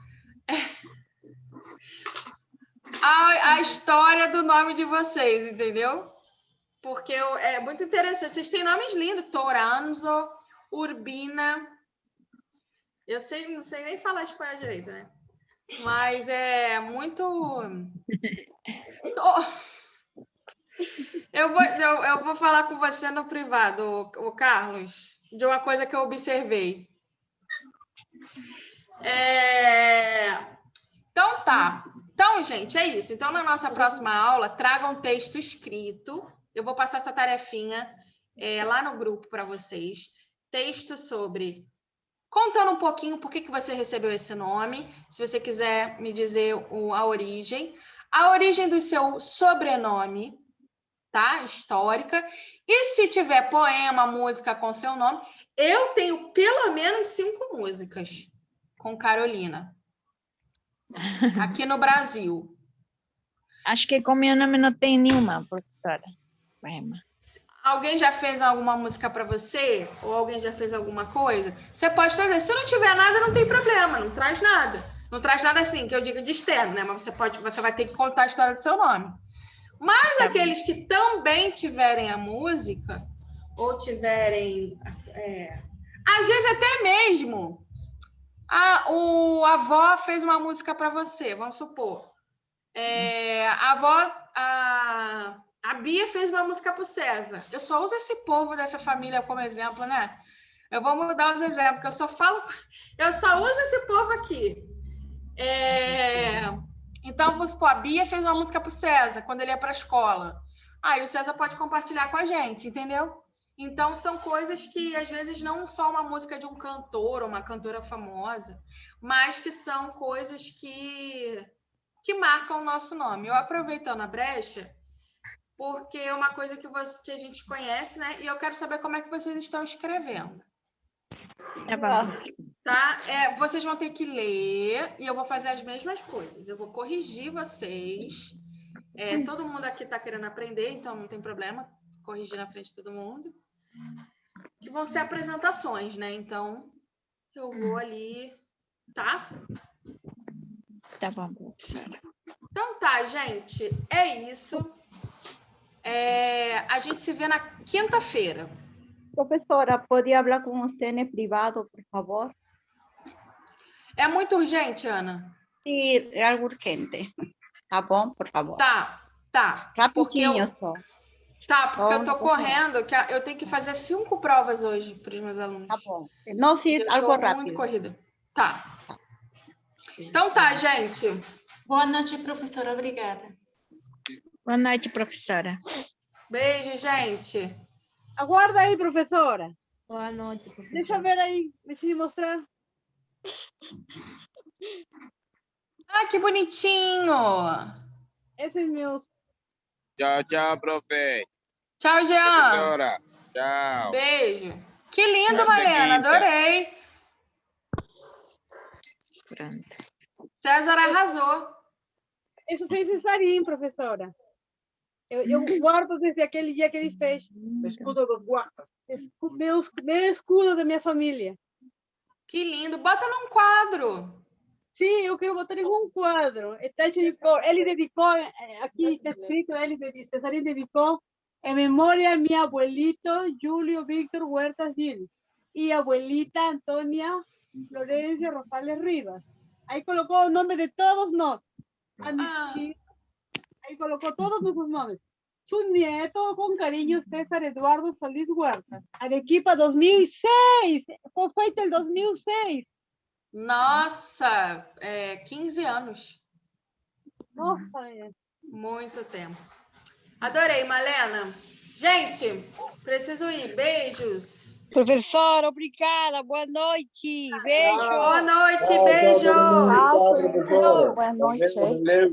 a história do nome de vocês, entendeu? Porque é muito interessante. Vocês têm nomes lindos. Toranzo, Urbina. Eu não sei nem falar espanhol direito, né? Mas é muito... Eu vou falar com você no privado, o Carlos, de uma coisa que eu observei. Então, tá. Então, gente, é isso. Então, na nossa próxima aula, traga um texto escrito. Eu vou passar essa tarefinha lá no grupo para vocês. Texto sobre... Contando um pouquinho por que você recebeu esse nome, se você quiser me dizer a origem do seu sobrenome, tá? Histórica. E se tiver poema, música com seu nome, eu tenho pelo menos 5 músicas com Carolina, aqui no Brasil. Acho que com meu nome não tem nenhuma, professora. Poema. Alguém já fez alguma música para você? Ou alguém já fez alguma coisa? Você pode trazer. Se não tiver nada, não tem problema. Não traz nada. Não traz nada assim, que eu digo de externo, né? Mas você vai ter que contar a história do seu nome. Mas aqueles que também tiverem a música, ou tiverem... às vezes até mesmo a avó fez uma música para você, vamos supor. A Bia fez uma música para o César. Eu só uso esse povo dessa família como exemplo, né? Eu vou mudar os exemplos, porque eu só uso esse povo aqui. Então, vamos supor, a Bia fez uma música para o César quando ele ia para a escola. Aí o César pode compartilhar com a gente, entendeu? Então, são coisas que, às vezes, não só uma música de um cantor ou uma cantora famosa, mas que são coisas que marcam o nosso nome. Eu, aproveitando a brecha, porque é uma coisa que a gente conhece, né? E eu quero saber como é que vocês estão escrevendo. Tá? Vocês vão ter que ler e eu vou fazer as mesmas coisas. Eu vou corrigir vocês. Todo mundo aqui está querendo aprender, então não tem problema corrigir na frente de todo mundo. Que vão ser apresentações, né? Então, eu vou ali, tá? Tá bom, professora. Então tá, gente. É isso. A gente se vê na quinta-feira. Professora, podia falar com você no privado, por favor? É muito urgente, Ana? Sim, é algo urgente. Tá bom, por favor? Tá. Rapidinho só. Tá, porque eu tô correndo, que eu tenho que fazer 5 provas hoje para os meus alunos. Tá bom. Não, sim, algo rápido. Eu tô muito corrida. Tá. Então tá, gente. Boa noite, professora. Obrigada. Boa noite, professora. Beijo, gente. Aguarda aí, professora. Boa noite, professora. Deixa eu ver aí, deixa eu mostrar. Ah, que bonitinho! Esse é meu. Tchau, tchau, profe. Tchau, Jean. Professora. Tchau. Beijo. Que lindo, Até Malena. quinta. Adorei. Pronto. César arrasou. Isso fez Cesarim, professora. Eu guardo desde aquele dia que ele fez. Escudo dos guardas. Meu escudo da minha família. Que lindo. Bota num quadro. Sim, eu quero botar em um quadro. Está de cor. Ele dedicou, aqui está escrito, Cesarim dedicou em memória a meu abuelito Júlio Víctor Huertas Gil e a abuelita Antônia Florencia Rosales Rivas. Aí colocou o nome de todos nós. A mis tíos. Ahí colocó todos nuestros nombres. Su nieto, con cariño, César Eduardo Solís Huerta. Arequipa 2006. Fue feito en 2006. Nossa, 15 anos. Nossa, Muito tempo. Adorei, Malena. Gente, preciso ir. Beijos. Professora, obrigada. Boa noite. Beijo. Boa noite, beijo. Boa noite. Valeu.